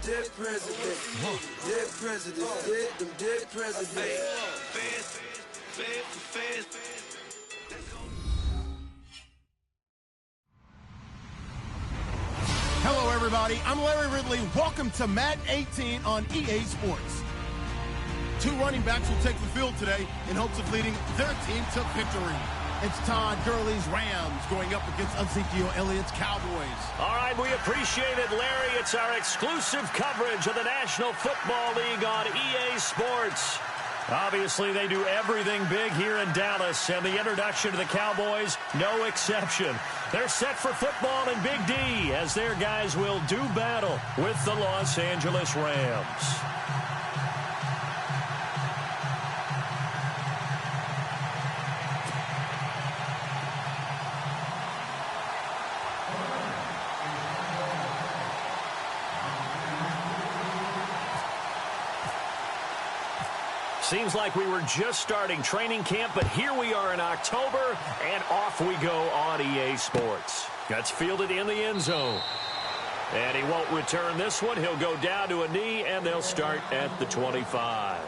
dead president. Dead president. Them dead president. Hello, everybody. I'm Larry Ridley. Welcome to Madden 18 on EA Sports. Two running backs will take the field today in hopes of leading their team to victory. It's Todd Gurley's Rams going up against Ezekiel Elliott's Cowboys. All right, we appreciate it, Larry. It's our exclusive coverage of the National Football League on EA Sports. Obviously, they do everything big here in Dallas, and the introduction to the Cowboys, no exception. They're set for football in Big D as their guys will do battle with the Los Angeles Rams. Seems like we were just starting training camp, but here we are in October, and off we go on EA Sports. That's fielded in the end zone. And he won't return this one. He'll go down to a knee, and they'll start at the 25.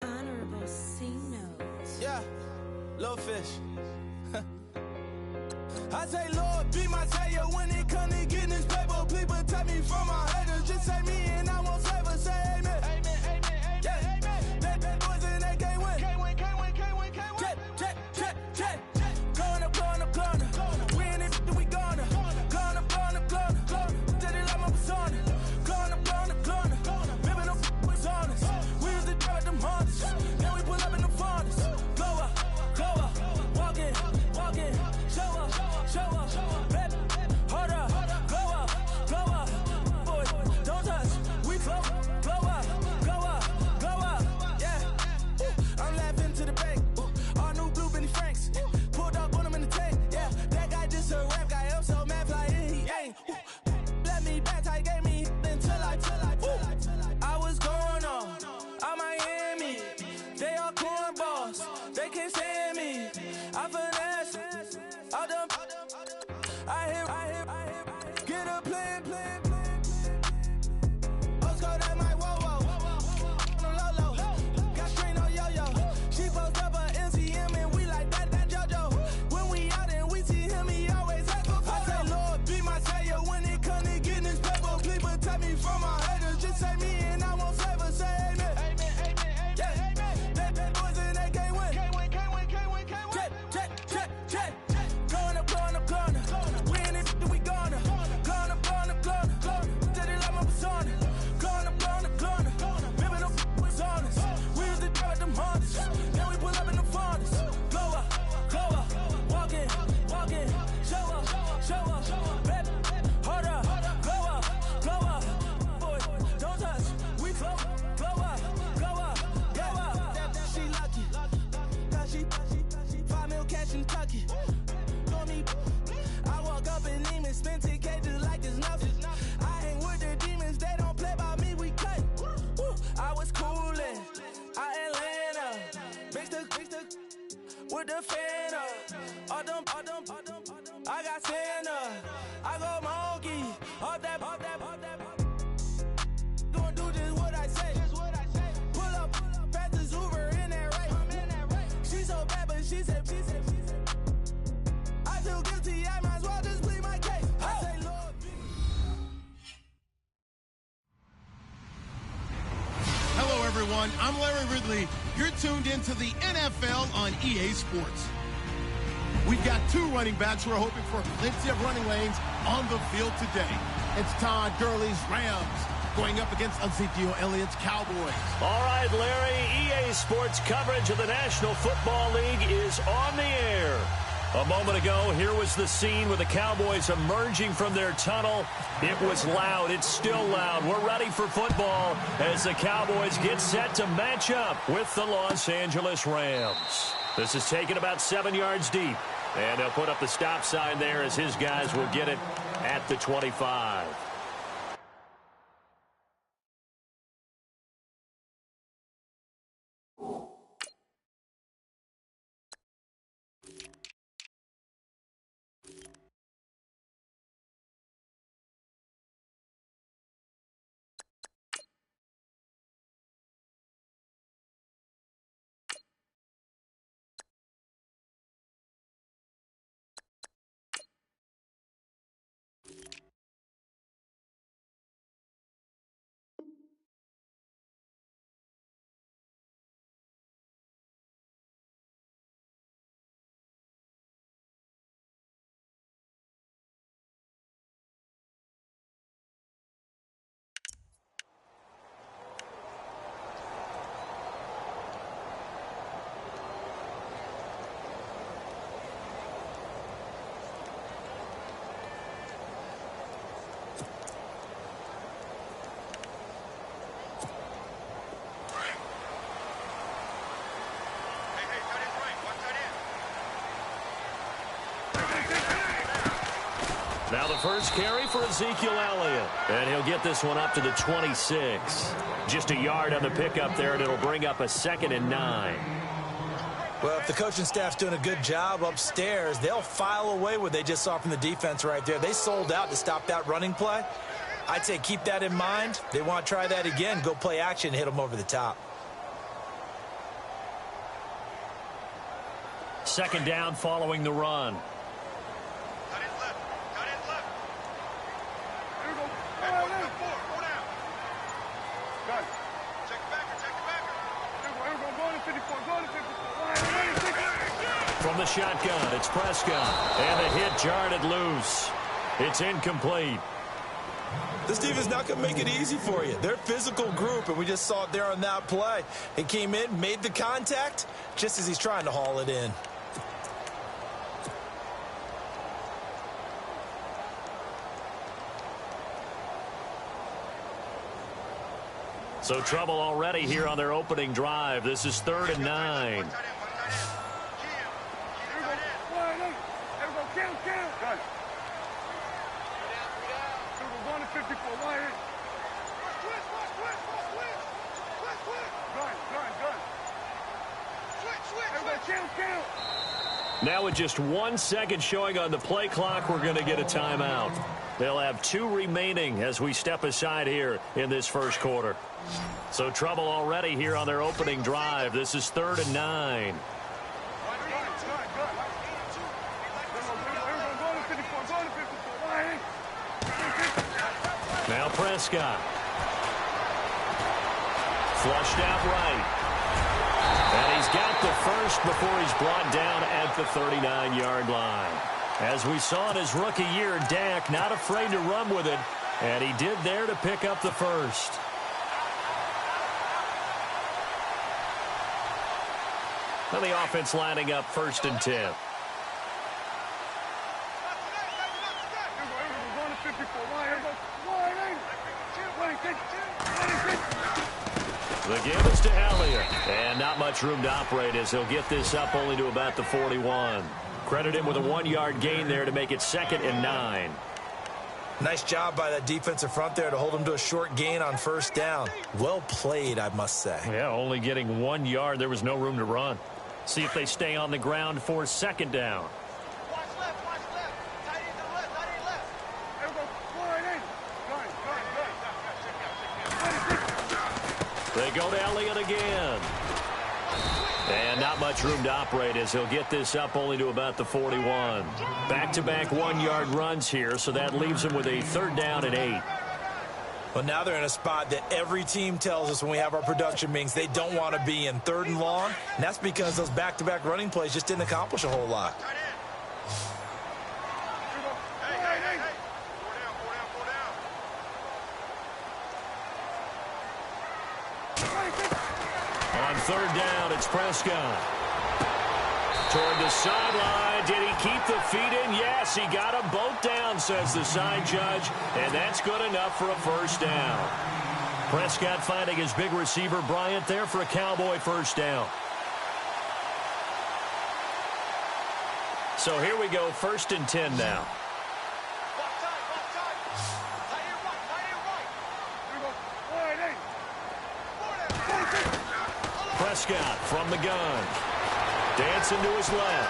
Honorable C notes. Yeah, little fish. I say, Lord, be my savior when it come to getting this paper. Please protect me from my haters. Just say me and I won't save us. Say amen. Amen, amen, amen, yeah. Amen. That boys and they can't win. Can't win, can't win, can't win, can't win. Check. Going up. We in it, we gonna. Going up. Did it like my persona. Going up. Ripping them was honest. We used to drive them hunters. Now we pull up in the furnace. Go up. Walk in. Show up. Bet. Hold up. Go up. Boys, don't touch. We flow up. Go up. Yeah. I'm laughing to the bank. All new blue Benny Franks. Pulled up on him in the tank. Yeah. That guy just a rap guy. I'm so mad fly in. He ain't. Let me back. I gave me until I was going on Miami. They all cornballs. They can't stand me. I finesse. I done. I hear. Get a plan. Let's go that my whoa. Low. Got strain on yo-yo. She post up a MCM and we like that JoJo. When we out and we see him, he always has a photo. I say, Lord, be my savior when it come to getting this paper. Please protect me from my haters. Just say me and I won't save us. Say amen. Amen. Yeah. That boys and they can't win. Can't win. Check. Going up. We in it, we gonna. Going up. Did it like my persona. Going up. Ripping them was honest. We used to drive them hunters. Now we pull up in the furnace. Go up. Walk in. Show up. Bet. Hold up. Go up. Boys, don't touch. We flow. Go up. She lucky. Cause she 5 mil cash in Kentucky. I walk up in demons, spend 10K just like it's nothing. I hang with the demons, they don't play by me, we cut. I was coolin', Atlanta, mixed with the fan up. I got Santa, I go monkey, up that. Gonna do just what I say. Pull up, pass the Uber in that right. She so bad, but she said. I feel guilty, I might as well just plead my case. I say, Lord, Hello, everyone. I'm Larry Ridley. You're tuned into the NFL on EA Sports. We've got two running backs who are hoping for plenty of running lanes on the field today. It's Todd Gurley's Rams going up against Ezekiel Elliott's Cowboys. All right, Larry, EA Sports coverage of the National Football League is on the air. A moment ago, here was the scene with the Cowboys emerging from their tunnel. It was loud. It's still loud. We're ready for football as the Cowboys get set to match up with the Los Angeles Rams. This is taken about 7 yards deep. And they'll put up the stop sign there as his guys will get it at the 25. first carry for Ezekiel Elliott. And he'll get this one up to the 26. Just a yard on the pickup there, and it'll bring up a 2nd and 9. Well, if the coaching staff's doing a good job upstairs, they'll file away what they just saw from the defense right there. They sold out to stop that running play. I'd say keep that in mind. They want to try that again, go play action, hit them over the top. 2nd down following the run. Cut it left. Cut it left. Here we go. Go down. Got it. Check the backer. Check the backer. Here we go. Go to 54. Go to 54. From the shotgun, it's Prescott. And the hit jarred it loose. It's incomplete. This defense not going to make it easy for you. They're a physical group, and we just saw it there on that play. He came in, made the contact, just as he's trying to haul it in. So trouble already here on their opening drive. This is 3rd and 9. Got it. Going to 54. Why here? Now with just 1 second showing on the play clock, we're going to get a timeout. They'll have 2 remaining as we step aside here in this first quarter. So trouble already here on their opening drive. This is 3rd and 9. Now Prescott. Flushed out right. And he's got the first before he's brought down at the 39-yard line. As we saw in his rookie year, Dak not afraid to run with it. And he did there to pick up the first. And the offense lining up 1st and 10. The give is to Elliott. And not much room to operate as he'll get this up only to about the 41. Credit him with a 1-yard gain there to make it 2nd and 9. Nice job by that defensive front there to hold him to a short gain on 1st down. Well played, I must say. Yeah, only getting 1 yard. There was no room to run. See if they stay on the ground for 2nd down. Watch left. Watch left. Tight end to the left. Tight end left. Here we go. They go to Elliott again. And not much room to operate as he'll get this up only to about the 41. Back-to-back 1-yard runs here, so that leaves him with a 3rd down and 8. Well, now they're in a spot that every team tells us when we have our production meetings they don't want to be in, 3rd and long. And that's because those back-to-back running plays just didn't accomplish a whole lot. Hey. 4 down. On 3rd down, it's Prescott. Toward the sideline. Did he keep the feet in? Yes, he got them both down, says the side judge. And that's good enough for a 1st down. Prescott finding his big receiver, Bryant, there for a Cowboy 1st down. So here we go, 1st and 10 now. Prescott from the gun. Dancing to his left.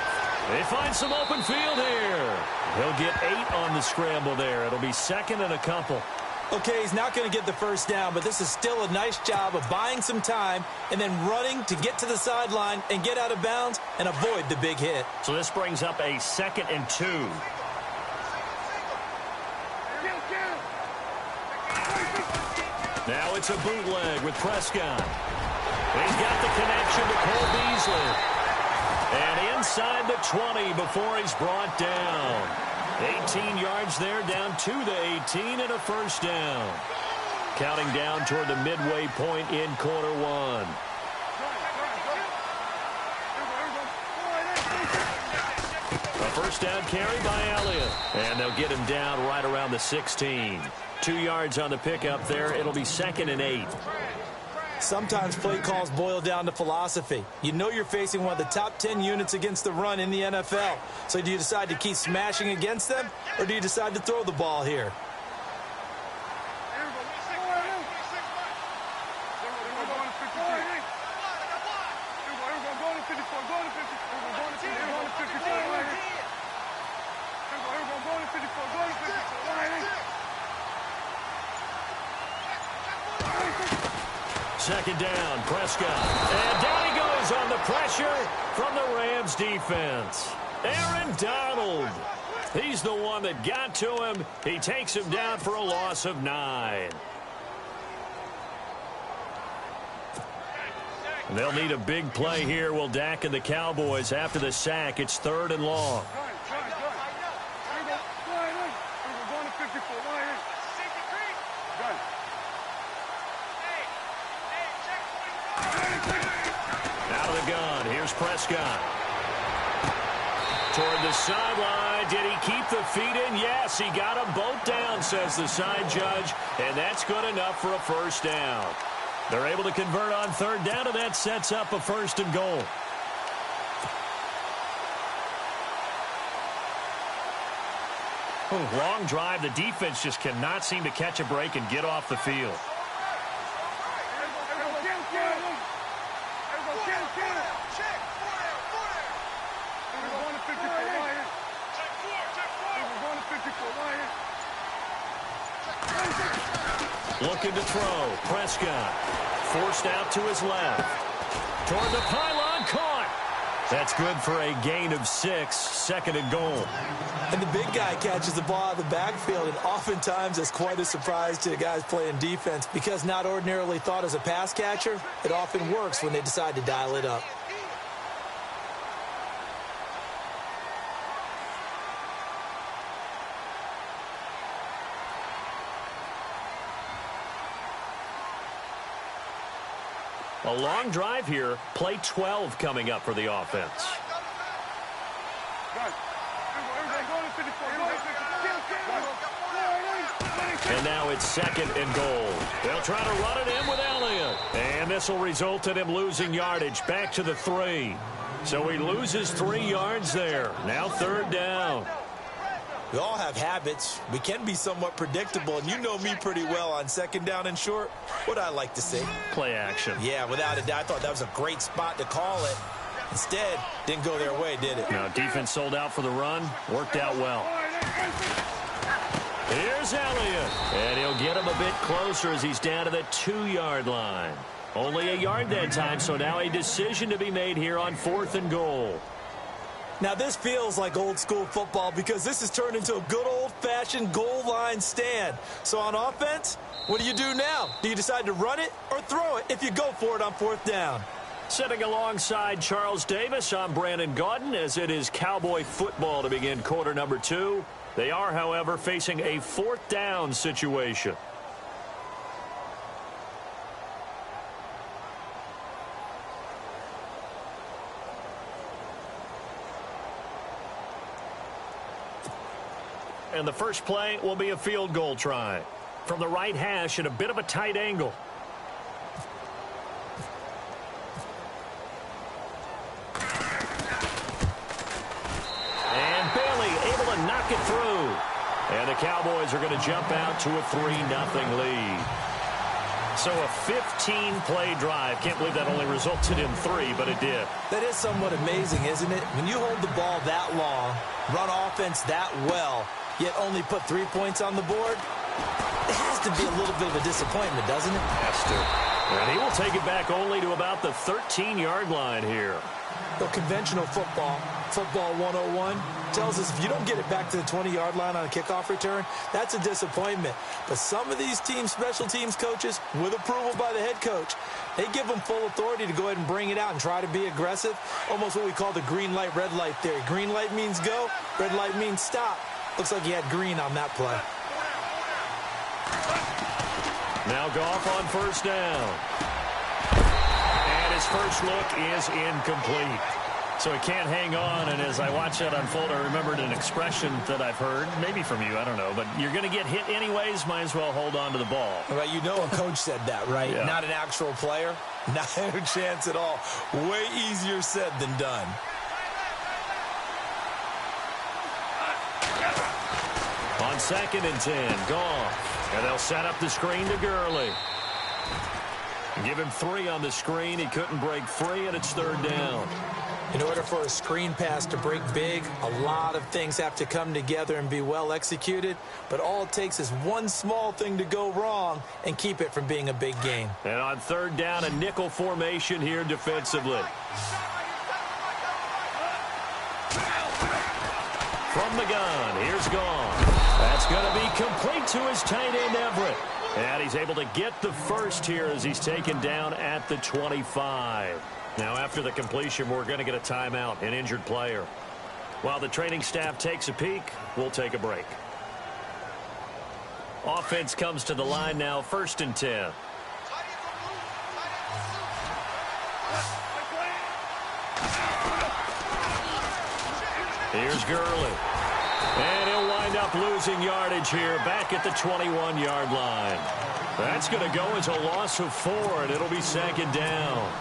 They find some open field here. He'll get 8 on the scramble there. It'll be 2nd and a couple. Okay, he's not going to get the 1st down, but this is still a nice job of buying some time and then running to get to the sideline and get out of bounds and avoid the big hit. So this brings up a 2nd and 2. Now it's a bootleg with Prescott. He's got the connection to Cole Beasley. And inside the 20 before he's brought down. 18 yards there, down to the 18 and a 1st down. Counting down toward the midway point in quarter 1. A 1st down carry by Elliott. And they'll get him down right around the 16. 2 yards on the pickup there. It'll be 2nd and 8. Sometimes play calls boil down to philosophy. You know you're facing one of the top 10 units against the run in the NFL. So do you decide to keep smashing against them, or do you decide to throw the ball here? Second down, Prescott. And down he goes on the pressure from the Rams defense. Aaron Donald. He's the one that got to him. He takes him down for a loss of 9. They'll need a big play here, will Dak and the Cowboys. After the sack, it's 3rd and long. Out of the gun, here's Prescott. Toward the sideline, did he keep the feet in? Yes, he got them both down, says the side judge, and that's good enough for a first down. They're able to convert on 3rd down, and that sets up a 1st and goal. Long drive. The defense just cannot seem to catch a break and get off the field. Looking to throw. Prescott forced out to his left. Toward the pylon, caught. That's good for a gain of 6, 2nd and goal. And the big guy catches the ball out of the backfield, and oftentimes it's quite a surprise to the guys playing defense because not ordinarily thought as a pass catcher, it often works when they decide to dial it up. A long drive here. Play 12 coming up for the offense. And now it's 2nd and goal. They'll try to run it in with Elliott. And this will result in him losing yardage back to the 3. So he loses 3 yards there. Now 3rd down. We all have habits. We can be somewhat predictable, and you know me pretty well on 2nd down and short. What I like to see. Play action. Yeah, without a doubt. I thought that was a great spot to call it. Instead, didn't go their way, did it? Now, defense sold out for the run. Worked out well. Here's Elliott. And he'll get him a bit closer as he's down to the 2-yard line. Only a yard that time, so now a decision to be made here on 4th and goal. Now, this feels like old-school football because this has turned into a good old-fashioned goal line stand. So on offense, what do you do now? Do you decide to run it or throw it if you go for it on 4th down? Sitting alongside Charles Davis, I'm Brandon Gaudin as it is Cowboy football to begin quarter number 2. They are, however, facing a 4th down situation. And the first play will be a field goal try. From the right hash at a bit of a tight angle. And Bailey able to knock it through. And the Cowboys are going to jump out to a 3-0 lead. So a 15-play drive. Can't believe that only resulted in 3, but it did. That is somewhat amazing, isn't it? When you hold the ball that long, run offense that well, yet only put 3 points on the board, it has to be a little bit of a disappointment, doesn't it? Has to. And he will take it back only to about the 13-yard line here. The conventional football 101, tells us if you don't get it back to the 20-yard line on a kickoff return, that's a disappointment. But some of these teams, special teams coaches, with approval by the head coach, they give them full authority to go ahead and bring it out and try to be aggressive. Almost what we call the green light, red light theory. Green light means go, red light means stop. Looks like he had green on that play. Now Goff on 1st down. And his first look is incomplete. So he can't hang on, and as I watch that unfold, I remembered an expression that I've heard, maybe from you, I don't know, but you're going to get hit anyways, might as well hold on to the ball. Well, you know a coach said that, right? Yeah. Not an actual player. Not a chance at all. Way easier said than done. On 2nd and 10, gone. And they'll set up the screen to Gurley. Give him 3 on the screen. He couldn't break free, and it's 3rd down. In order for a screen pass to break big, a lot of things have to come together and be well executed, but all it takes is one small thing to go wrong and keep it from being a big gain. And on 3rd down, a nickel formation here defensively. From the gun, here's gone. That's going to be complete to his tight end, Everett. And he's able to get the first here as he's taken down at the 25. Now, after the completion, we're going to get a timeout, an injured player. While the training staff takes a peek, we'll take a break. Offense comes to the line now, 1st and 10. Here's Gurley. And he'll wind up losing yardage here back at the 21-yard line. That's going to go as a loss of 4, and it'll be 2nd down.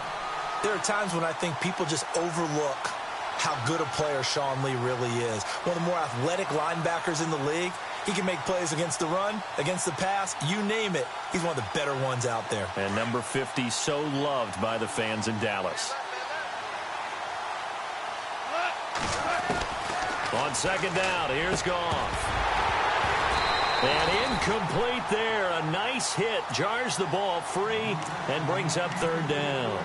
There are times when I think people just overlook how good a player Sean Lee really is. One of the more athletic linebackers in the league. He can make plays against the run, against the pass, you name it. He's one of the better ones out there. And number 50, so loved by the fans in Dallas. On 2nd down, here's Goff. And incomplete there. A nice hit. Jars the ball free and brings up 3rd down.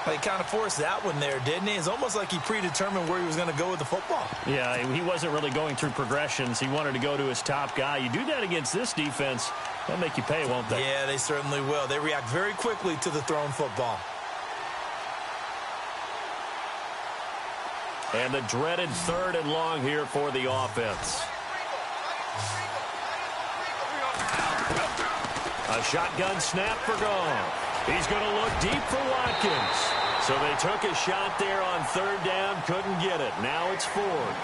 Well, he kind of forced that one there, didn't he? It's almost like he predetermined where he was going to go with the football. Yeah, he wasn't really going through progressions. He wanted to go to his top guy. You do that against this defense, they'll make you pay, won't they? Yeah, they certainly will. They react very quickly to the thrown football. And the dreaded 3rd and long here for the offense. A shotgun snap for Goff. He's going to look deep for Watkins. So they took a shot there on 3rd down, couldn't get it. Now it's 4th.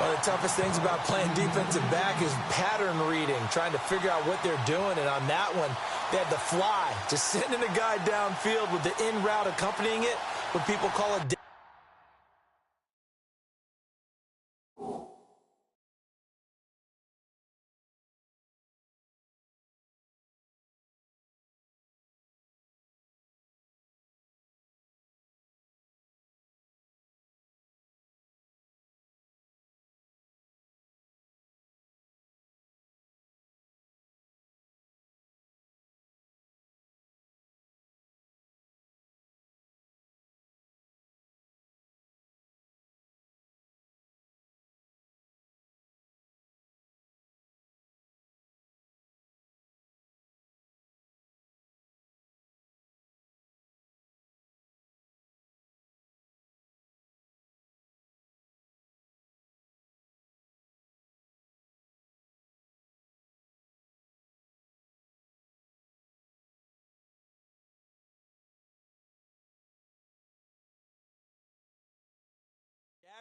One of the toughest things about playing defensive back is pattern reading, trying to figure out what they're doing. And on that one, they had the fly, just sending a guy downfield with the in route accompanying it, what people call a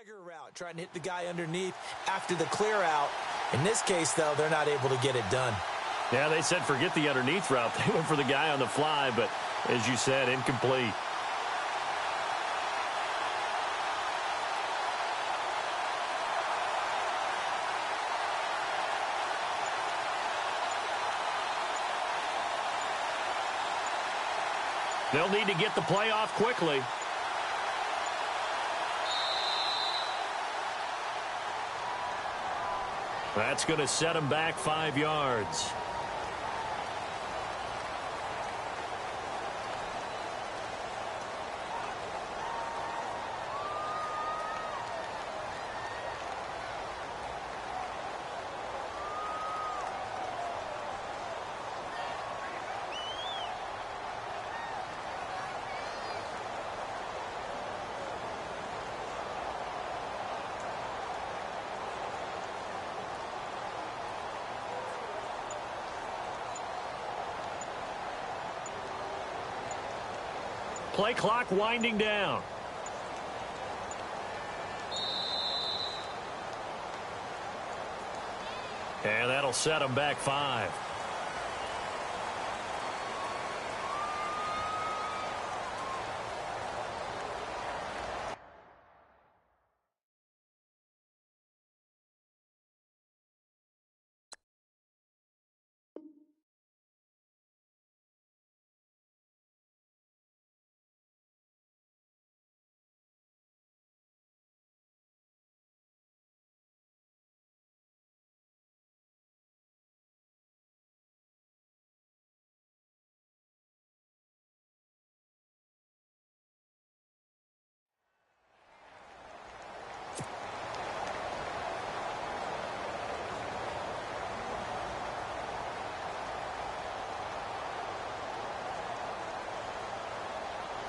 dagger route, trying to hit the guy underneath after the clear out. In this case, though, they're not able to get it done. Yeah, they said forget the underneath route. They went for the guy on the fly, but as you said, incomplete. They'll need to get the play off quickly. That's going to set him back 5 yards. Play clock winding down. That'll set them back 5.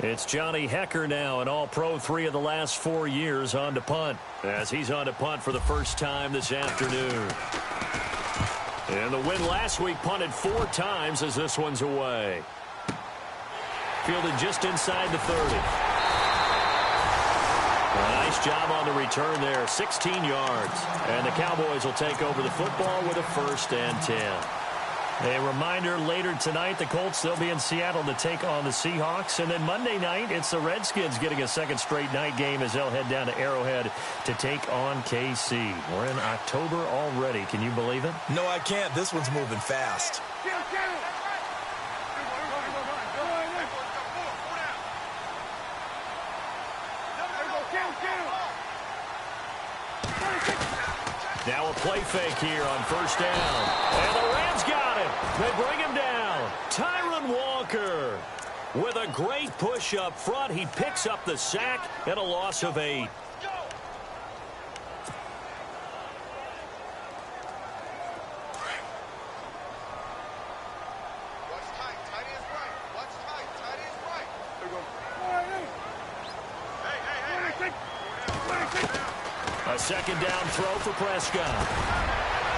It's Johnny Hecker now, an All-Pro 3 of the last 4 years, on to punt, as he's on to punt for the first time this afternoon. And the win last week, punted 4 times as this one's away. Fielded just inside the 30. A nice job on the return there, 16 yards. And the Cowboys will take over the football with a 1st and 10. A reminder, later tonight, the Colts, they'll be in Seattle to take on the Seahawks. And then Monday night, it's the Redskins getting a second straight night game as they'll head down to Arrowhead to take on KC. We're in October already. Can you believe it? No, I can't. This one's moving fast. Now a play fake here on 1st down. And the Rams got him. They bring him down. Tyron Walker with a great push up front. He picks up the sack and a loss of 8. A 2nd down throw for Prescott.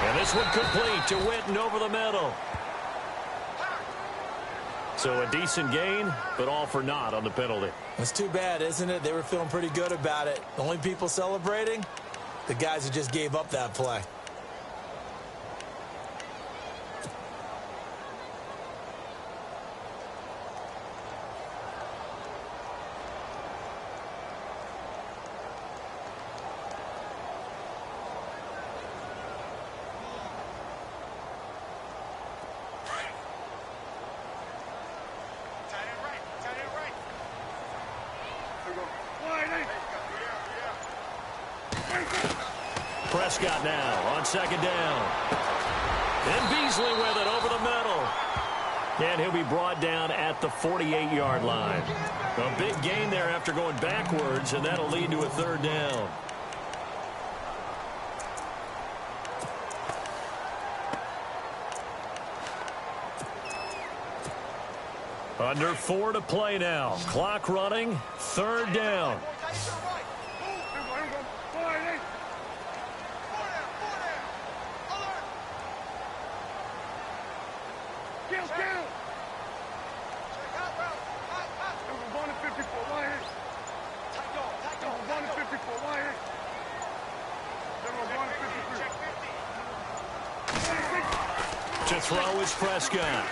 And this one complete to Witten over the middle. So a decent gain, but all for naught on the penalty. It's too bad, isn't it? They were feeling pretty good about it. The only people celebrating? The guys who just gave up that play. Prescott now on 2nd down. And Beasley with it over the middle. And he'll be brought down at the 48-yard line. A big gain there after going backwards, and that'll lead to a 3rd down. Under 4 to play now. Clock running. 3rd down. To throw is Prescott.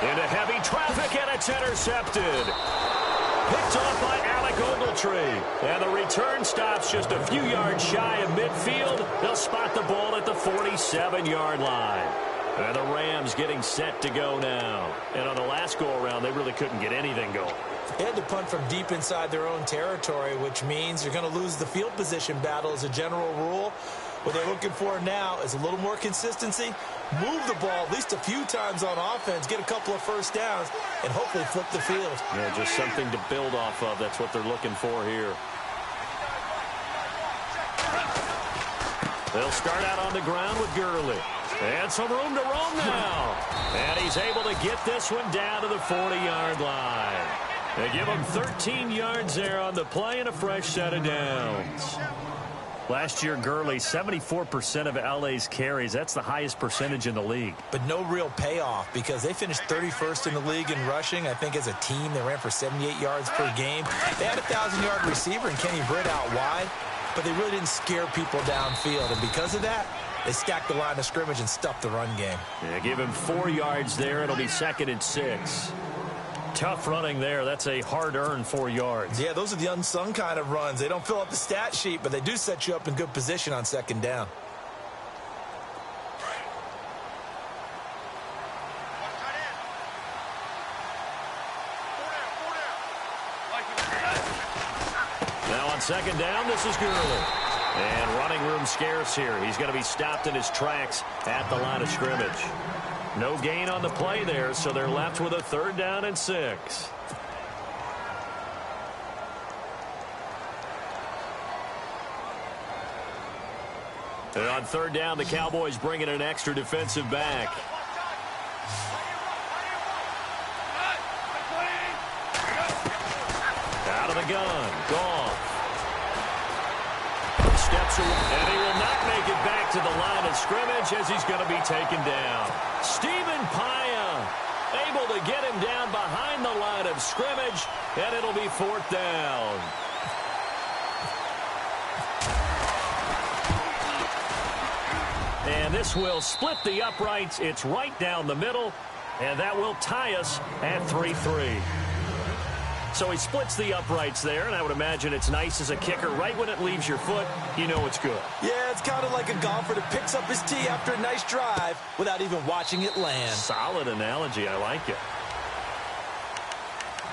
Into heavy traffic, and it's intercepted. Picked off by Alec Ogletree. And the return stops just a few yards shy of midfield. They'll spot the ball at the 47-yard line. And the Rams getting set to go now. And on the last go-around, they really couldn't get anything going. They had to punt from deep inside their own territory, which means you're going to lose the field position battle as a general rule. What they're looking for now is a little more consistency, move the ball at least a few times on offense, get a couple of 1st downs, and hopefully flip the field. Yeah, just something to build off of. That's what they're looking for here. They'll start out on the ground with Gurley. And some room to roam now. And he's able to get this one down to the 40-yard line. They give him 13 yards there on the play and a fresh set of downs. Last year, Gurley, 74% of LA's carries. That's the highest percentage in the league. But no real payoff because they finished 31st in the league in rushing. I think as a team, they ran for 78 yards per game. They had a 1,000-yard receiver in Kenny Britt out wide, but they really didn't scare people downfield. And because of that, They stack the line of scrimmage and stuff the run game. Yeah, give him 4 yards there. It'll be 2nd and 6. Tough running there. That's a hard-earned 4 yards. Yeah, those are the unsung kind of runs. They don't fill up the stat sheet, but they do set you up in good position on 2nd down. Now on 2nd down, this is Gurley. And running room scarce here. He's going to be stopped in his tracks at the line of scrimmage. No gain on the play there, so they're left with a 3rd down and 6. And on 3rd down, the Cowboys bring in an extra defensive back. Out of the gun. Goff. Steps away, and he will not make it back to the line of scrimmage as he's going to be taken down. Stephen Paya able to get him down behind the line of scrimmage, and it'll be 4th down. And this will split the uprights. It's right down the middle, and that will tie us at 3-3. So he splits the uprights there, and I would imagine it's nice as a kicker. Right when it leaves your foot, you know it's good. Yeah, it's kind of like a golfer that picks up his tee after a nice drive without even watching it land. Solid analogy. I like it.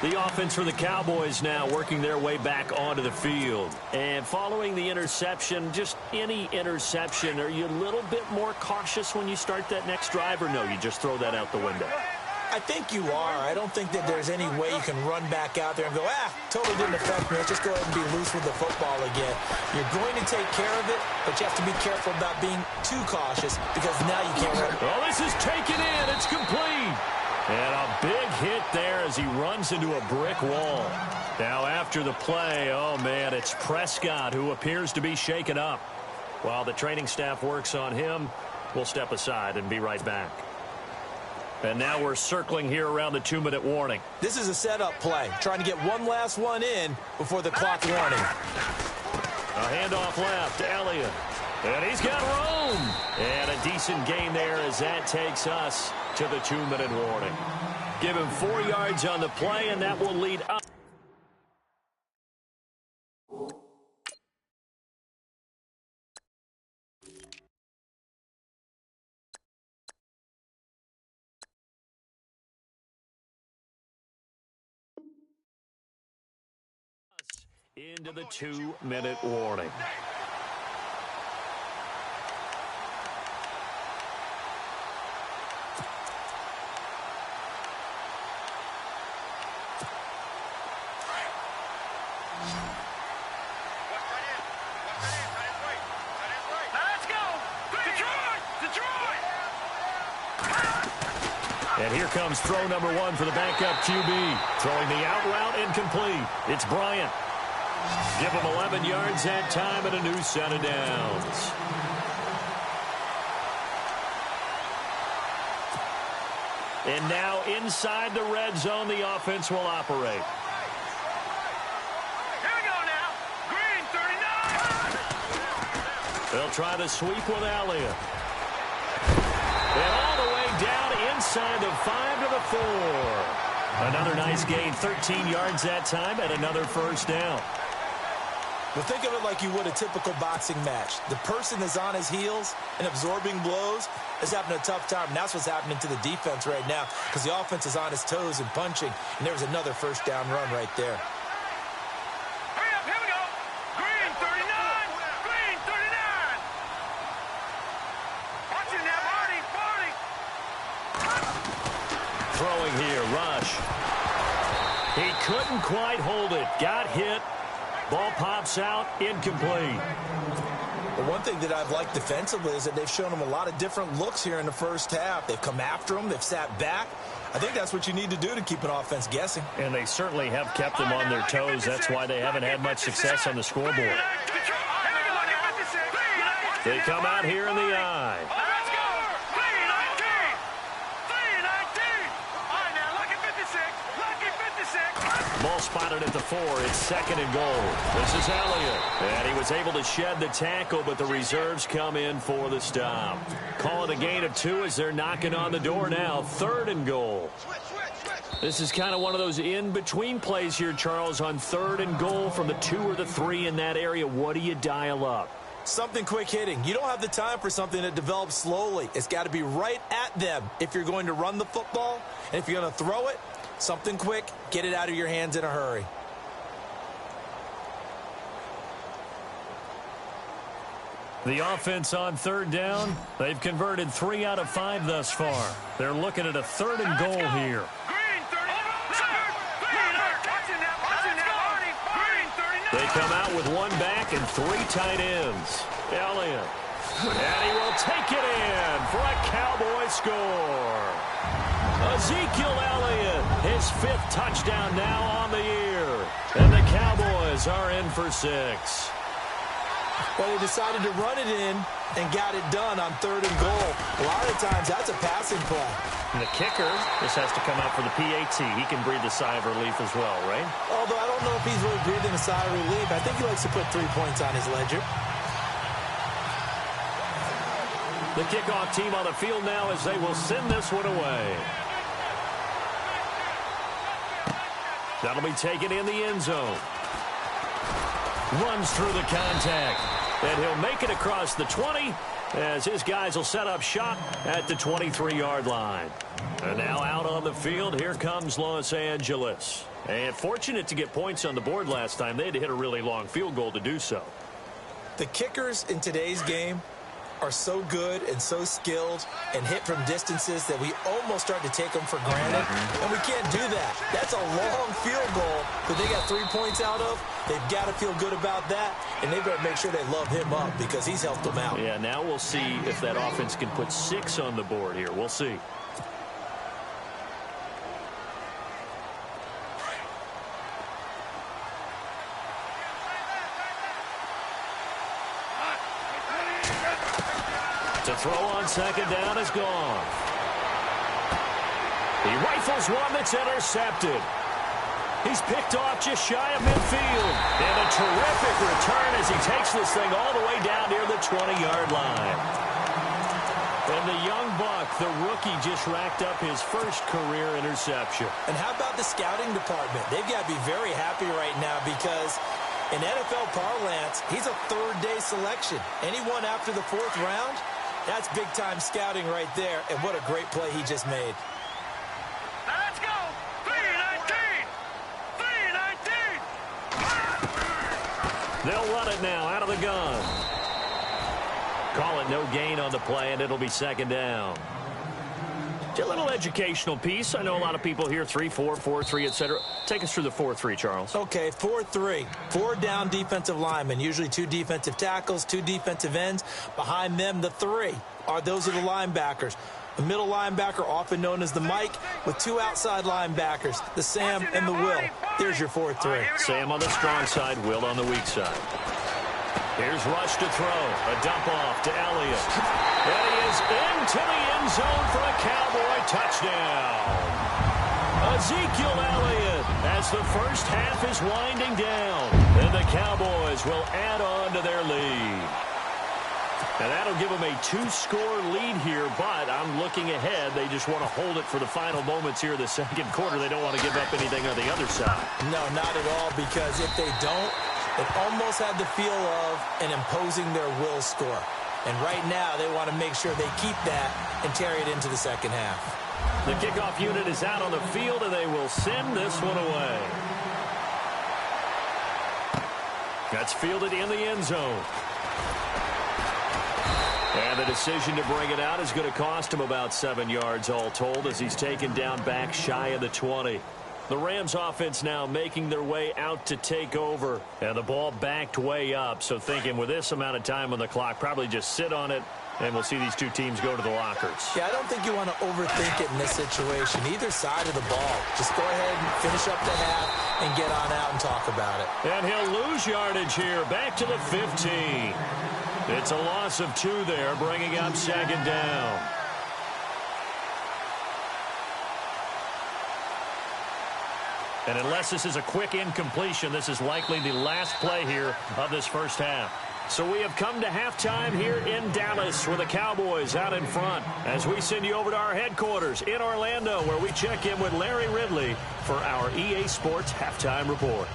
The offense for the Cowboys now working their way back onto the field. And following the interception, just any interception, are you a little bit more cautious when you start that next drive, or no, you just throw that out the window? I think you are. I don't think that there's any way you can run back out there and go, totally didn't affect me. Let's just go ahead and be loose with the football again. You're going to take care of it, but you have to be careful about being too cautious because now you can't run. Oh, this is taken in. It's complete. And a big hit there as he runs into a brick wall. Now after the play, oh man, it's Prescott who appears to be shaken up. While the training staff works on him, we'll step aside and be right back. And now we're circling here around the 2-minute warning. This is a setup play, trying to get one last one in before the clock warning. A handoff left to Elliott. And he's got room. And a decent gain there as that takes us to the 2-minute warning. Give him 4 yards on the play, and that will lead up. Into the 2-minute warning. And here comes throw number 1 for the backup QB. Throwing the out route incomplete. It's Bryant. Give him 11 yards that time and a new set of downs. And now inside the red zone, the offense will operate. Here we go now. Green, 39. They'll try to sweep with Elliott. And all the way down inside the 5 to the 4. Another nice gain, 13 yards that time, and another first down. Well, think of it like you would a typical boxing match. The person that's on his heels and absorbing blows is having a tough time. And that's what's happening to the defense right now because the offense is on his toes and punching. And there's another first down run right there. Hurry up, here we go. Green, 39. Green, 39. Watch it now, Marty. Throwing here, Rush. He couldn't quite hold it. Got hit. Ball pops out, incomplete. But one thing that I've liked defensively is that they've shown him a lot of different looks here in the first half. They've come after him. They've sat back. I think that's what you need to do to keep an offense guessing. And they certainly have kept them on their toes. That's why they haven't had much success on the scoreboard. They come out here in the eye. Let's go. 3-19. 3-19. All right, now, lucky 56. Lucky 56. Ball spotted at the 4. It's second and goal. This is Elliott. And he was able to shed the tackle, but the reserves come in for the stop. Call it a gain of 2 as they're knocking on the door now. Third and goal. This is kind of one of those in-between plays here, Charles, on third and goal from the 2 or the 3 in that area. What do you dial up? Something quick hitting. You don't have the time for something that develops slowly. It's got to be right at them if you're going to run the football. And if you're going to throw it, something quick, get it out of your hands in a hurry. The offense on third down, they've converted 3 out of 5 thus far. They're looking at a third and goal here. They come out with 1 back and 3 tight ends. Elliott. And he will take it in for a Cowboy score. Ezekiel Elliott, his 5th touchdown now on the year. And the Cowboys are in for 6. Well, they decided to run it in and got it done on third and goal. A lot of times, that's a passing play. And the kicker, this has to come out for the PAT. He can breathe a sigh of relief as well, right? Although I don't know if he's really breathing a sigh of relief. I think he likes to put 3 points on his ledger. The kickoff team on the field now as they will send this one away. That'll be taken in the end zone. Runs through the contact. And he'll make it across the 20 as his guys will set up shop at the 23-yard line. And now out on the field, here comes Los Angeles. And fortunate to get points on the board last time. They had to hit a really long field goal to do so. The kickers in today's game are so good and so skilled and hit from distances that we almost start to take them for granted. And we can't do that. That's a long field goal that they got 3 points out of. They've got to feel good about that, and they better make sure they love him up because he's helped them out. Yeah, now we'll see if that offense can put 6 on the board here. We'll see. To throw on second down is gone. He rifles one that's intercepted. He's picked off just shy of midfield. And a terrific return as he takes this thing all the way down near the 20-yard line. And the young buck, the rookie, just racked up his first career interception. And how about the scouting department? They've got to be very happy right now because in NFL parlance, he's a third-day selection. Anyone after the 4th round, that's big-time scouting right there, and what a great play he just made. Now let's go. 3-19. 3-19. They'll run it now out of the gun. Call it no gain on the play, and it'll be second down. A little educational piece. I know a lot of people here, 3-4, 4-3, etc. Take us through the 4-3, Charles. Okay, 4-3. 4 down defensive linemen, usually 2 defensive tackles, 2 defensive ends. Behind them, the 3 those are the linebackers. The middle linebacker, often known as the Mike, with 2 outside linebackers, the Sam and the Will. There's your 4-3. Sam on the strong side, Will on the weak side. Here's Rush to throw. A dump off to Elliott. And he is into the end zone for a Cowboy touchdown. Ezekiel Elliott as the first half is winding down. And the Cowboys will add on to their lead. And that'll give them a 2-score lead here, but I'm looking ahead. They just want to hold it for the final moments here of the second quarter. They don't want to give up anything on the other side. No, not at all, because if they don't, it almost had the feel of an imposing their will score. And right now, they want to make sure they keep that and carry it into the second half. The kickoff unit is out on the field, and they will send this one away. That's fielded in the end zone. And the decision to bring it out is going to cost him about 7 yards all told as he's taken down back shy of the 20. The Rams offense now making their way out to take over. And the ball backed way up. So thinking with this amount of time on the clock, probably just sit on it. And we'll see these two teams go to the lockers. Yeah, I don't think you want to overthink it in this situation. Either side of the ball. Just go ahead and finish up the half and get on out and talk about it. And he'll lose yardage here. Back to the 15. It's a loss of 2 there, bringing up second down. And unless this is a quick incompletion, this is likely the last play here of this first half. So we have come to halftime here in Dallas with the Cowboys out in front as we send you over to our headquarters in Orlando where we check in with Larry Ridley for our EA Sports Halftime Report.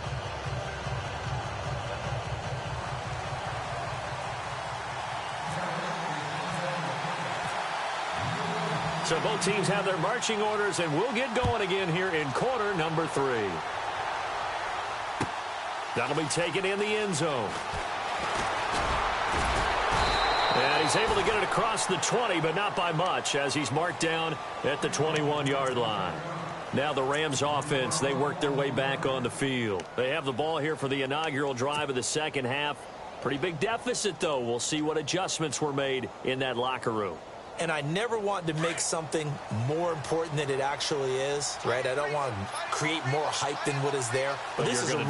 So both teams have their marching orders, and we'll get going again here in quarter number 3. That'll be taken in the end zone. And he's able to get it across the 20, but not by much, as he's marked down at the 21-yard line. Now the Rams offense, they work their way back on the field. They have the ball here for the inaugural drive of the second half. Pretty big deficit, though. We'll see what adjustments were made in that locker room. And I never want to make something more important than it actually is, right? I don't want to create more hype than what is there. But this is I'm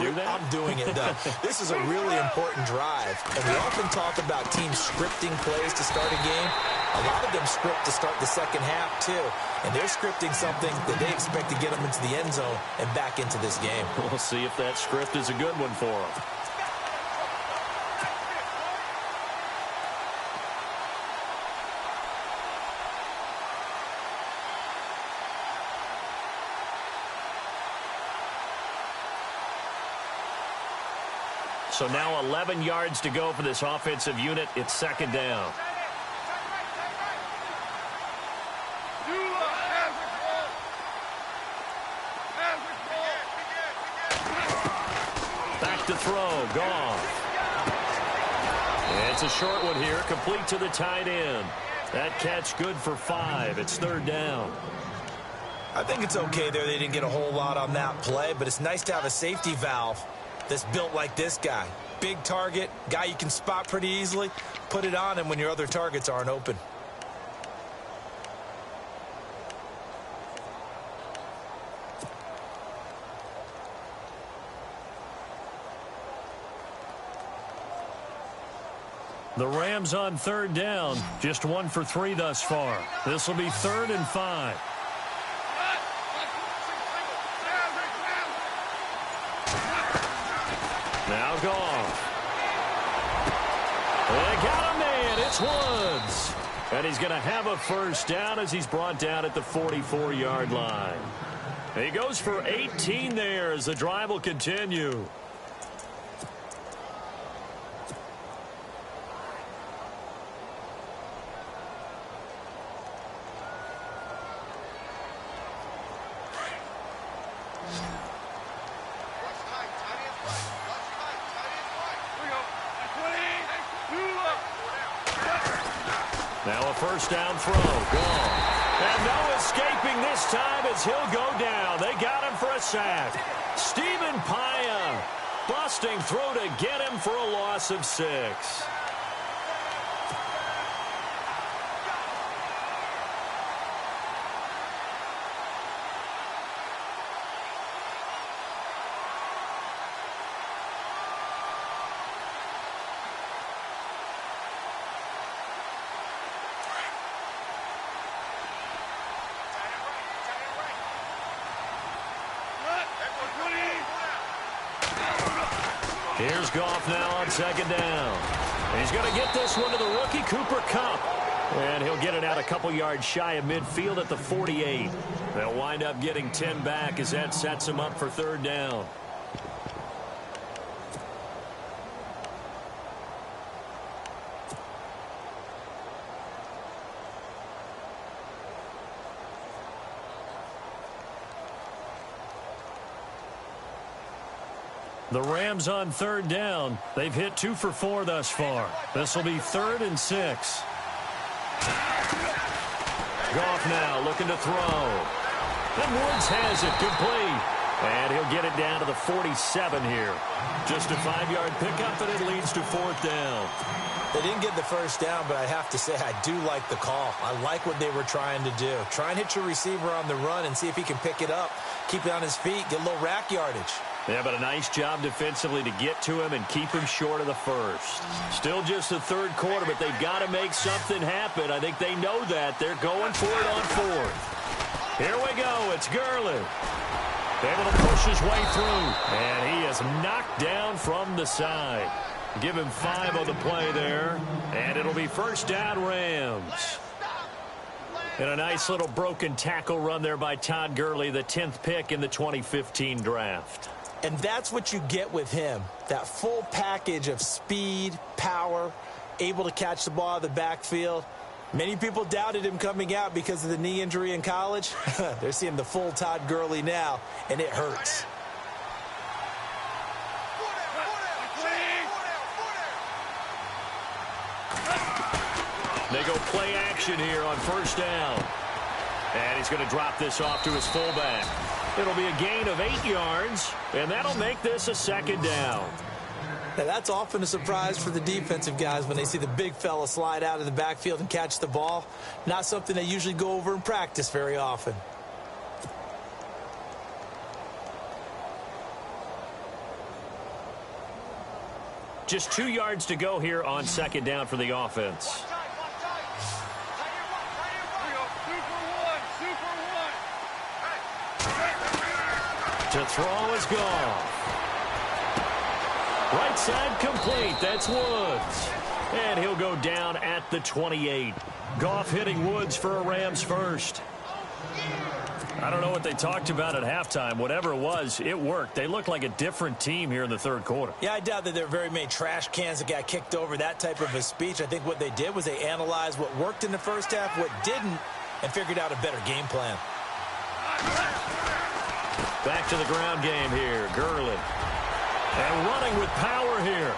doing it, though. This is a really important drive. And we often talk about teams scripting plays to start a game. A lot of them script to start the second half, too. And they're scripting something that they expect to get them into the end zone and back into this game. We'll see if that script is a good one for them. So now 11 yards to go for this offensive unit. It's second down. Back to throw. Gone. It's a short one here. Complete to the tight end. That catch good for 5. It's third down. I think it's okay there. They didn't get a whole lot on that play, but it's nice to have a safety valve that's built like this guy. Big target, guy you can spot pretty easily. Put it on him when your other targets aren't open. The Rams on third down. Just 1 for 3 thus far. This will be 3rd and 5. Now gone. They got a man. It's Woods. And he's going to have a first down as he's brought down at the 44-yard line. He goes for 18 there as the drive will continue. Now a first down throw. Gone. And no escaping this time as he'll go down. They got him for a sack. Stephen Paya busting through to get him for a loss of 6. Here's Goff now on second down. He's going to get this one to the rookie, Cooper Kupp. And he'll get it out a couple yards shy of midfield at the 48. They'll wind up getting 10 back as that sets him up for third down. The Rams on third down. They've hit 2 for 4 thus far. This will be 3rd and 6. Goff now looking to throw. And Woods has it complete. And he'll get it down to the 47 here. Just a 5-yard pickup, and it leads to 4th down. They didn't get the first down, but I have to say I do like the call. I like what they were trying to do. Try and hit your receiver on the run and see if he can pick it up. Keep it on his feet, get a little rack yardage. Yeah, but a nice job defensively to get to him and keep him short of the first. Still just the third quarter, but they've got to make something happen. I think they know that. They're going for it on 4th. Here we go. It's Gurley. Able to push his way through. And he is knocked down from the side. Give him 5 on the play there. And it'll be first down, Rams. And a nice little broken tackle run there by Todd Gurley, the 10th pick in the 2015 draft. And that's what you get with him. That full package of speed, power, able to catch the ball out of the backfield. Many people doubted him coming out because of the knee injury in college. They're seeing the full Todd Gurley now, and it hurts. They go play action here on first down. And he's going to drop this off to his fullback. It'll be a gain of 8 yards, and that'll make this a second down. Now, that's often a surprise for the defensive guys when they see the big fella slide out of the backfield and catch the ball. Not something they usually go over in practice very often. Just 2 yards to go here on second down for the offense. To throw is gone. Right side complete. That's Woods. And he'll go down at the 28. Goff hitting Woods for a Rams first. I don't know what they talked about at halftime. Whatever it was, it worked. They looked like a different team here in the third quarter. Yeah, I doubt that there were very many trash cans that got kicked over, that type of a speech. I think what they did was they analyzed what worked in the first half, what didn't, and figured out a better game plan. Back to the ground game here. Gurley. And running with power here.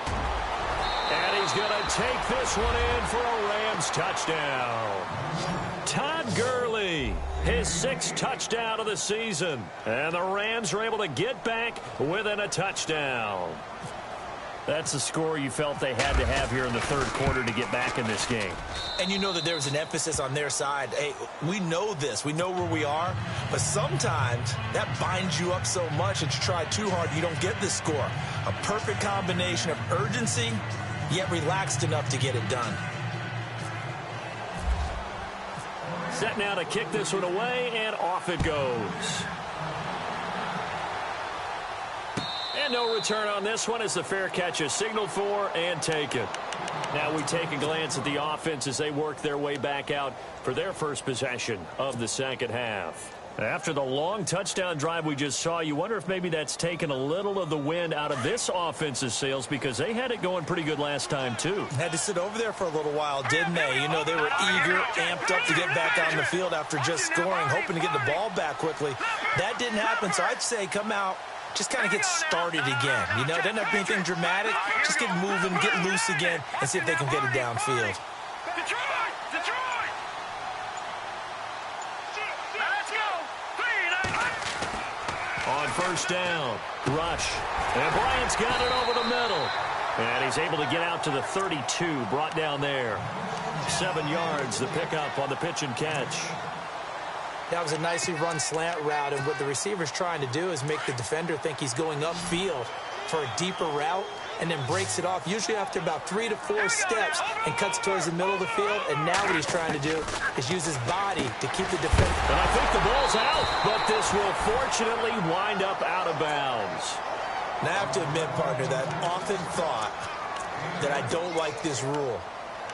And he's going to take this one in for a Rams touchdown. Todd Gurley, his 6th touchdown of the season. And the Rams are able to get back within a touchdown. That's the score you felt they had to have here in the third quarter to get back in this game. And you know that there's an emphasis on their side. Hey, we know this. We know where we are. But sometimes that binds you up so much that you try too hard, you don't get the score. A perfect combination of urgency, yet relaxed enough to get it done. Set now to kick this one away, and off it goes. And no return on this one as the fair catch is signaled for and taken. Now we take a glance at the offense as they work their way back out for their first possession of the second half. After the long touchdown drive we just saw, you wonder if maybe that's taken a little of the wind out of this offense's sails because they had it going pretty good last time, too. Had to sit over there for a little while, didn't they? You know, they were eager, amped up to get back on the field after just scoring, hoping to get the ball back quickly. That didn't happen, so I'd say come out, just kind of get started again. You know, it doesn't have to be anything dramatic. Just get moving, get loose again, and see if they can get it downfield. Detroit! Detroit! Let's go! On first down, rush. And Bryant's got it over the middle. And he's able to get out to the 32, brought down there. 7 yards, the pickup on the pitch and catch. That was a nicely run slant route, and what the receiver's trying to do is make the defender think he's going upfield for a deeper route and then breaks it off, usually after about 3 to 4 steps, and cuts towards the middle of the field. And now what he's trying to do is use his body to keep the defender. And I think the ball's out, but this will fortunately wind up out of bounds. And I have to admit, partner, that I've often thought that I don't like this rule,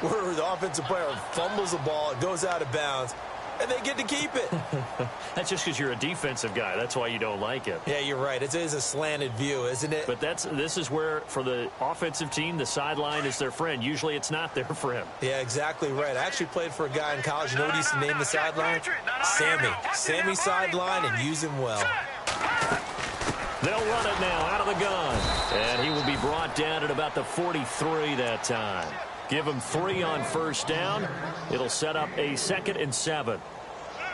where the offensive player fumbles the ball, it goes out of bounds, and they get to keep it. That's just because you're a defensive guy. That's why you don't like it. Yeah, you're right. It is a slanted view, isn't it? But this is where, for the offensive team, the sideline is their friend. Usually it's not their friend. Yeah, exactly right. I actually played for a guy in college. You know what he used to name the sideline? Sammy. Sammy sideline, and use him well. They'll run it now out of the gun. And he will be brought down at about the 43 that time. Give him 3 on first down. It'll set up a 2nd and 7.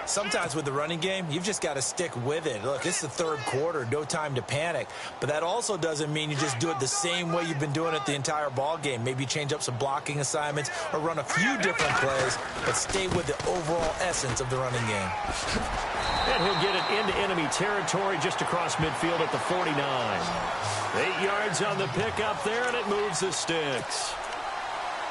Sometimes with the running game, you've just got to stick with it. Look, this is the third quarter, no time to panic. But that also doesn't mean you just do it the same way you've been doing it the entire ball game. Maybe change up some blocking assignments or run a few different plays, but stay with the overall essence of the running game. And he'll get it into enemy territory just across midfield at the 49. 8 yards on the pickup there, and it moves the sticks.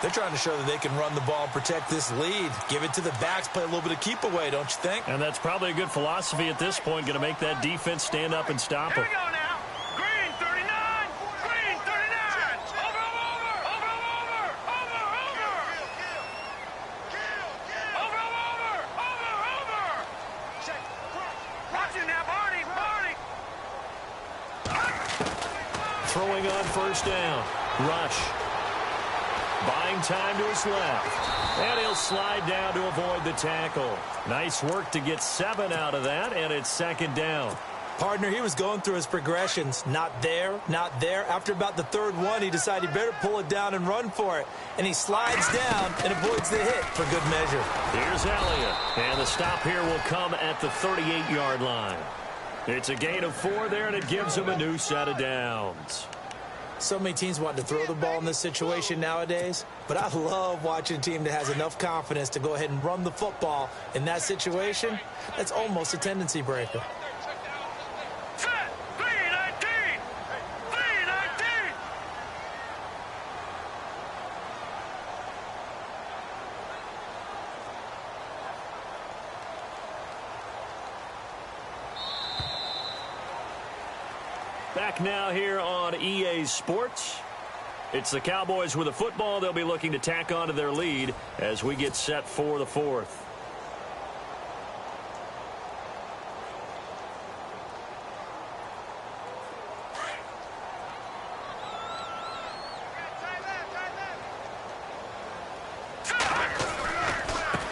They're trying to show that they can run the ball and protect this lead. Give it to the backs, play a little bit of keep away, don't you think? And that's probably a good philosophy at this point, going to make that defense stand up and stop Here them. we go now. Green 39. Green 39. Over. Watch it now, Barney. Throwing on first down. Rush. Buying time to his left. And he'll slide down to avoid the tackle. Nice work to get 7 out of that, and it's second down. Partner, he was going through his progressions. Not there, not there. After about the third one, he decided he better pull it down and run for it. And he slides down and avoids the hit for good measure. Here's Elliott. And the stop here will come at the 38-yard line. It's a gain of 4 there, and it gives him a new set of downs. So many teams want to throw the ball in this situation nowadays, but I love watching a team that has enough confidence to go ahead and run the football in that situation. That's almost a tendency breaker. Set. 319. 319. Back now here on EA Sports. It's the Cowboys with the football. They'll be looking to tack on to their lead as we get set for the fourth.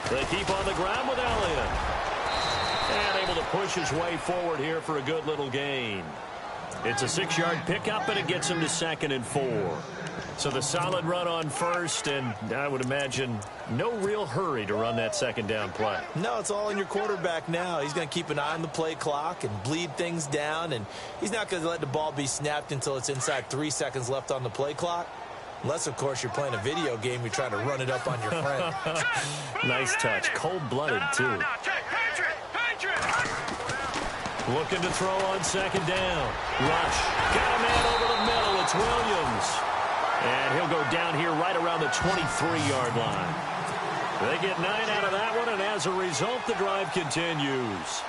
They keep on the ground with Elliott. And able to push his way forward here for a good little gain. It's a 6-yard pickup, and it gets him to 2nd and 4. So the solid run on first, and I would imagine no real hurry to run that second down play. No, it's all in your quarterback now. He's going to keep an eye on the play clock and bleed things down, and he's not going to let the ball be snapped until it's inside 3 seconds left on the play clock. Unless, of course, you're playing a video game, you're trying to run it up on your friend. Nice touch. Cold-blooded, too. Looking to throw on second down. Rush. Got a man over the middle. It's Williams. And he'll go down here right around the 23-yard line. They get 9 out of that one, and as a result, the drive continues.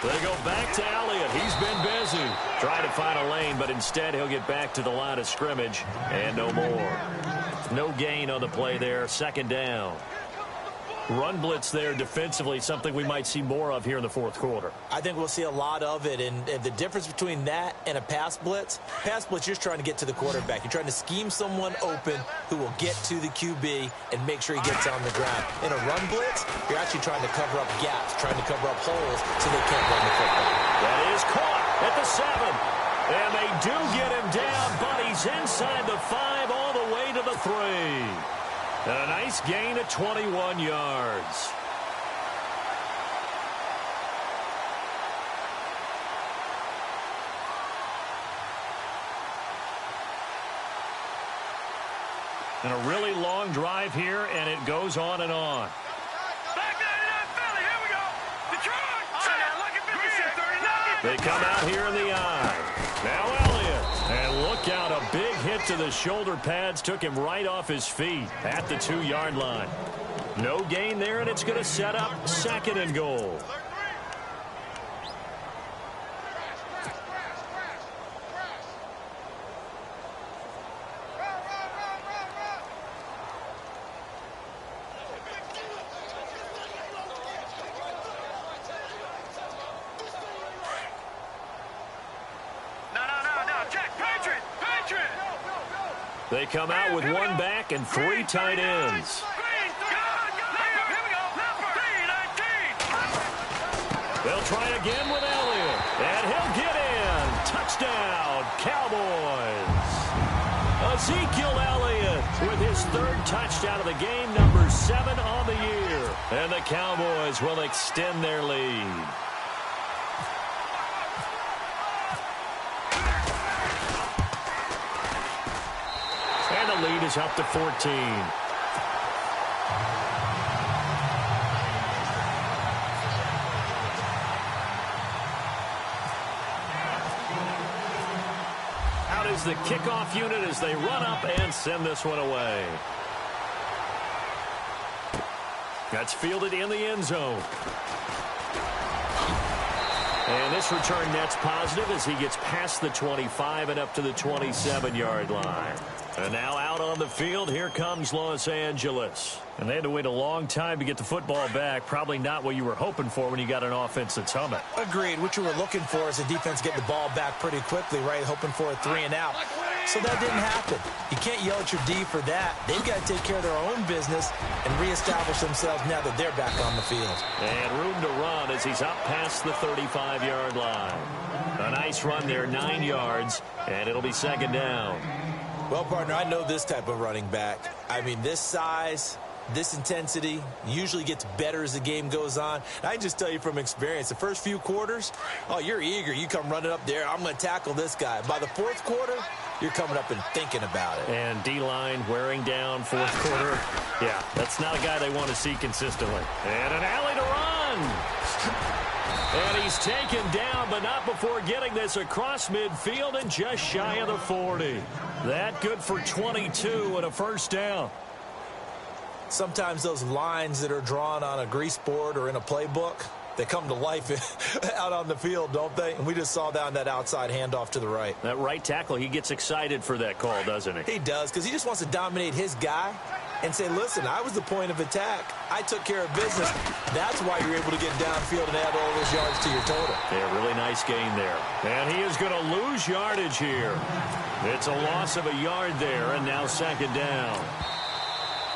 They go back to Elliott. He's been busy. Trying to find a lane, but instead he'll get back to the line of scrimmage and no more. No gain on the play there. Second down. Run blitz there defensively, something we might see more of here in the fourth quarter. I think we'll see a lot of it, and the difference between that and a pass blitz, you're just trying to get to the quarterback. You're trying to scheme someone open who will get to the QB and make sure he gets on the ground. In a run blitz, you're actually trying to cover up gaps, trying to cover up holes so they can't run the football. That is caught at the 7. And they do get him down, but he's inside the 5 all the way to the 3. And a nice gain of 21 yards. And a really long drive here, and it goes on and on. They come out here in the eye. Now Elliott. And look out, a big hit to the shoulder pads. Took him right off his feet at the 2-yard line. No gain there, and it's going to set up 2nd and goal. They come out with 1 back and 3 tight ends. They'll try again with Elliott, and he'll get in. Touchdown, Cowboys. Ezekiel Elliott with his 3rd touchdown of the game, number 7 on the year. And the Cowboys will extend their lead. lead is up to 14. Out is the kickoff unit as they run up and send this one away. That's fielded in the end zone. And this return net's positive as he gets past the 25 and up to the 27-yard line. And now out on the field, here comes Los Angeles. And they had to wait a long time to get the football back. Probably not what you were hoping for when you got an offense that's humming. Agreed. What you were looking for is the defense getting the ball back pretty quickly, right? Hoping for a 3 and out. So that didn't happen. You can't yell at your D for that. They've got to take care of their own business and reestablish themselves now that they're back on the field. And room to run as he's up past the 35-yard line. A nice run there, 9 yards, and it'll be second down. Well, partner, I know this type of running back. I mean, this size, this intensity usually gets better as the game goes on. And I can just tell you from experience, the first few quarters, oh, you're eager. You come running up there, I'm going to tackle this guy. By the fourth quarter, you're coming up and thinking about it. And D-line wearing down fourth quarter. Yeah, that's not a guy they want to see consistently. And an alley to run. And he's taken down, but not before getting this across midfield and just shy of the 40. That good for 22 and a first down. Sometimes those lines that are drawn on a grease board or in a playbook, they come to life out on the field, don't they? And we just saw that on that outside handoff to the right. That right tackle, he gets excited for that call, doesn't he? He does, because he just wants to dominate his guy and say, listen, I was the point of attack. I took care of business. That's why you're able to get downfield and add all those yards to your total. Yeah, really nice gain there. And he is going to lose yardage here. It's a loss of a yard there, and now second down.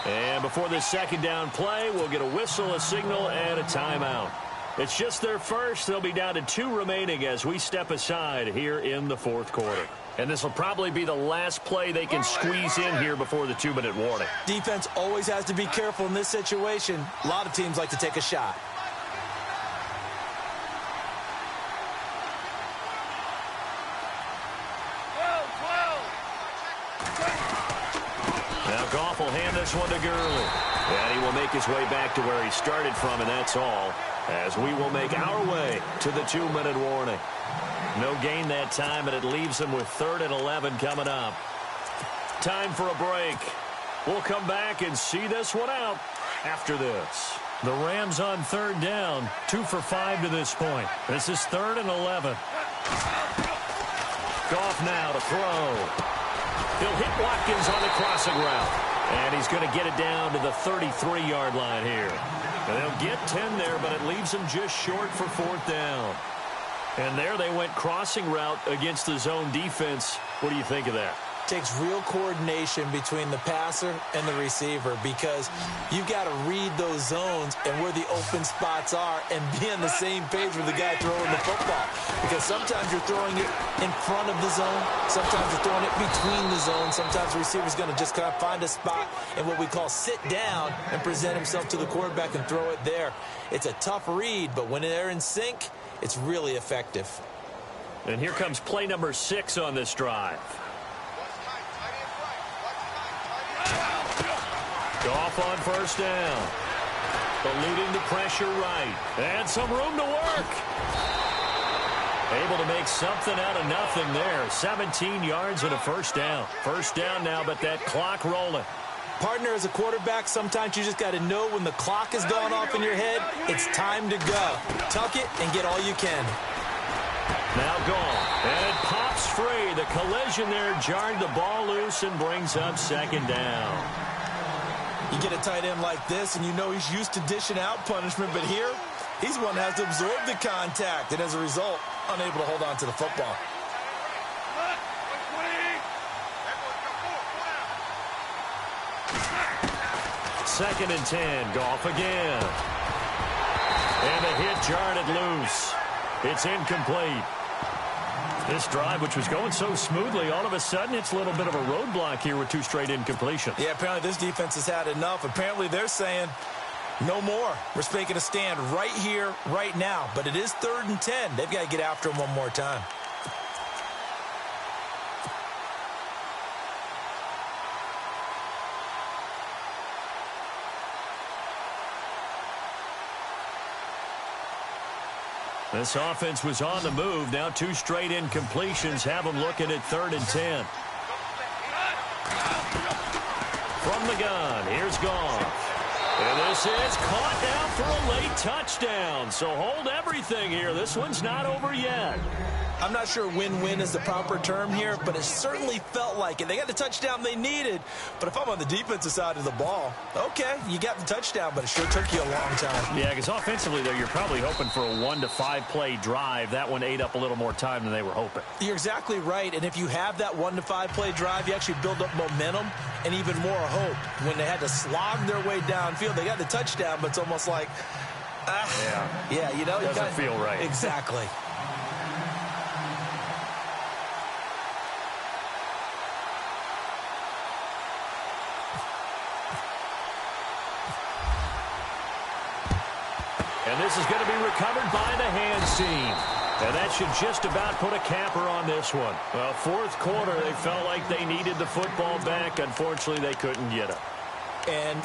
And before this second down play, we'll get a whistle, a signal, and a timeout. It's just their first. They'll be down to 2 remaining as we step aside here in the fourth quarter. And this will probably be the last play they can squeeze in here before the 2-minute warning. Defense always has to be careful in this situation. A lot of teams like to take a shot. Now Goff will hand this one to Gurley. And he will make his way back to where he started from, and that's all, as we will make our way to the 2-minute warning. No gain that time, and it leaves them with 3rd and 11 coming up. Time for a break. We'll come back and see this one out after this. The Rams on 3rd down, 2 for 5 to this point. This is 3rd and 11. Goff now to throw. He'll hit Watkins on the crossing route. And he's going to get it down to the 33-yard line here. And they'll get 10 there, but it leaves them just short for 4th down. And there they went crossing route against the zone defense. What do you think of that? Takes real coordination between the passer and the receiver, because you've got to read those zones and where the open spots are and be on the same page with the guy throwing the football. Because sometimes you're throwing it in front of the zone. Sometimes you're throwing it between the zones. Sometimes the receiver's going to just kind of find a spot and what we call sit down and present himself to the quarterback and throw it there. It's a tough read, but when they're in sync, it's really effective. And here comes play number 6 on this drive. Goff on 1st down. Eluding the pressure right. And some room to work. Able to make something out of nothing there. 17 yards and a 1st down. 1st down now, but that clock rolling. Partner, as a quarterback, sometimes you just got to know when the clock has gone off in your head, it's time to go. Tuck it and get all you can. Now gone. And it pops free. The collision there jarred the ball loose and brings up 2nd down. You get a tight end like this, and you know he's used to dishing out punishment, but here, he's one that has to absorb the contact, and as a result, unable to hold on to the football. Second and 10. Goff again. And the hit jarred it loose. It's incomplete. This drive, which was going so smoothly, all of a sudden it's a little bit of a roadblock here with 2 straight incompletions. Yeah, apparently this defense has had enough. Apparently they're saying no more. We're making a stand right here, right now. But it is 3rd and 10. They've got to get after him one more time. This offense was on the move. Now 2 straight incompletions have them looking at 3rd and 10. From the gun, here's Goff. And this is caught down for a late touchdown. So hold everything here. This one's not over yet. I'm not sure win-win is the proper term here, but it certainly felt like it. They got the touchdown they needed, but if I'm on the defensive side of the ball, okay, you got the touchdown, but it sure took you a long time. Yeah, because offensively, though, you're probably hoping for a 1 to 5 play drive. That one ate up a little more time than they were hoping. You're exactly right, and if you have that 1 to 5 play drive, you actually build up momentum and even more hope. When they had to slog their way downfield, they got the touchdown, but it's almost like, yeah, you know, doesn't feel right. Exactly. And this is going to be recovered by the hands team. And that should just about put a capper on this one. Well, 4th quarter, they felt like they needed the football back. Unfortunately, they couldn't get it. And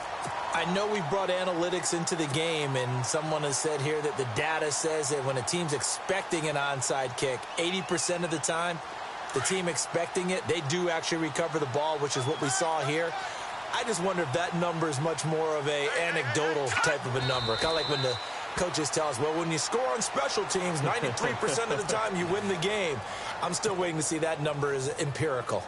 I know we brought analytics into the game, and someone has said here that the data says that when a team's expecting an onside kick, 80% of the time, the team expecting it, they do actually recover the ball, which is what we saw here. I just wonder if that number is much more of a anecdotal type of a number. Kind of like when the coaches tell us, well, when you score on special teams, 93% of the time you win the game. I'm still waiting to see that number is empirical.